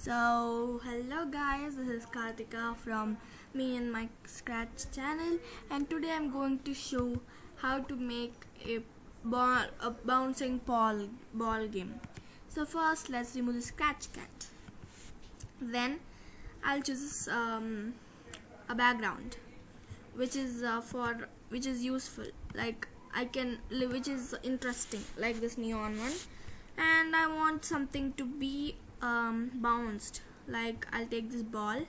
So hello guys, this is Kartika from me and my Scratch channel, and today I'm going to show how to make a bouncing ball game. So first let's remove the Scratch cat. Then I'll choose a background which is useful, like which is interesting, like this neon one, and I want something to be bounced. Like I'll take this ball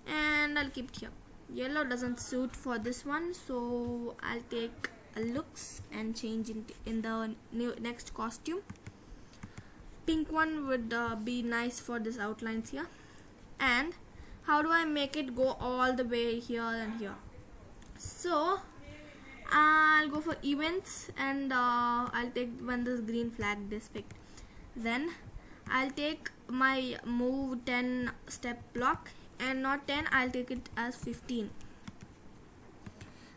and I'll keep it here. Yellow doesn't suit for this one, so I'll take a looks and change it in the next costume. Pink one would be nice for this outlines here. And how do I make it go all the way here and here? So I'll go for events, and I'll take when this green flag is picked. Then I'll take my move 10 step block, and not 10, I'll take it as 15.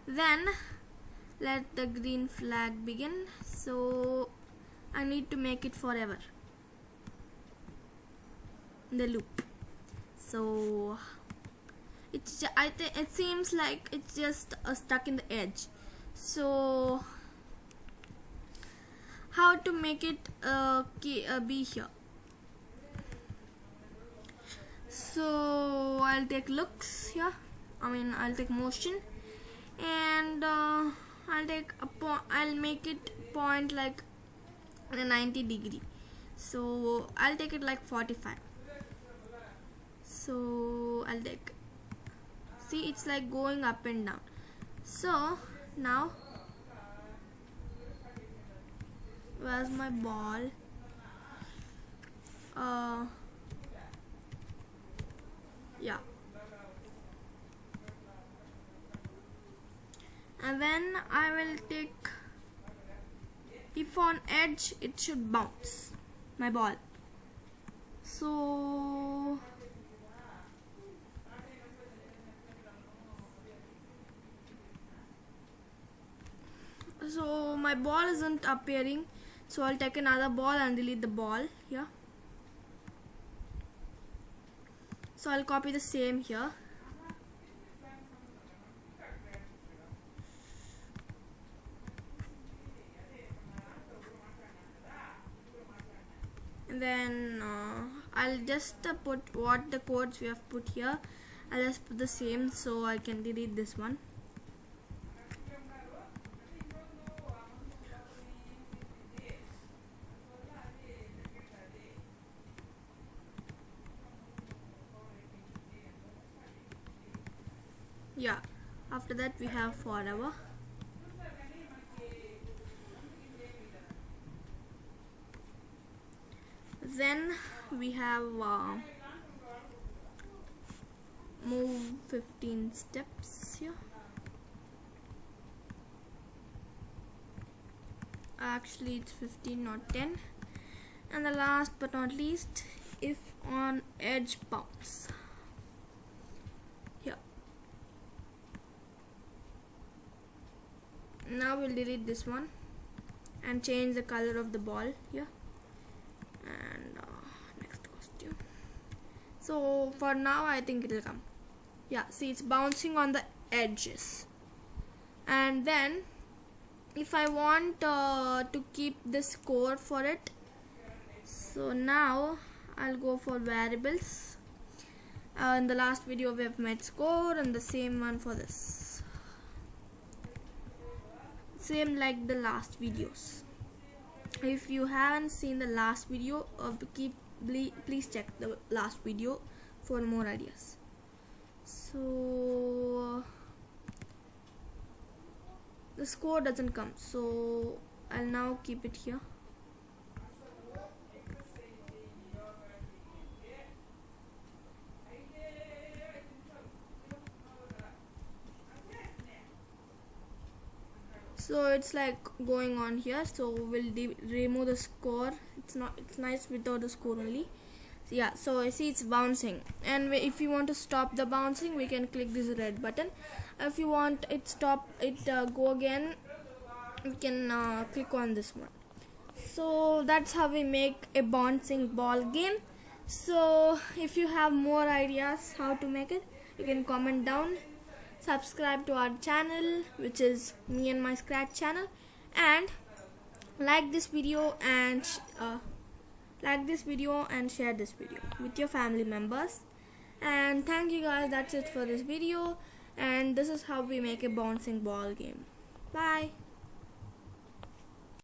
Then let the green flag begin. So I need to make it forever, the loop. So it seems like it's just stuck in the edge. So how to make it be here? So I'll take looks here. I'll take motion, and I'll make it point like a 90 degree. So I'll take it like 45. So I'll take, see, it's like going up and down. So now where's my ball? Yeah, and then I will take, if on edge, it should bounce my ball. So my ball isn't appearing, so I'll take another ball and delete the ball here. So I'll copy the same here. And then I'll just put what the codes we have put here. I'll just put the same so I can delete this one. Yeah, after that we have forever. Then we have move 15 steps here. Actually it's 15, not 10. And the last but not least, if on edge, bounce here. Now we'll delete this one and change the color of the ball here. And next costume. So for now I think it will come. Yeah, see, it's bouncing on the edges. And then if I want to keep the score for it, so now I'll go for variables. In the last video we have made score, and the same one for this, same like the last videos. If you haven't seen the last video, please check the last video for more ideas. So the score doesn't come, so I'll now keep it here. So it's like going on here, so we'll remove the score. It's nice without the score only. So yeah, so I see it's bouncing, and if you want to stop the bouncing, we can click this red button. If you want it go again, we can click on this one. So that's how we make a bouncing ball game. So if you have more ideas how to make it, you can comment down. Subscribe to our channel, which is me and my Scratch channel, and like this video and share this video with your family members. And thank you guys, that's it for this video, and this is how we make a bouncing ball game. Bye.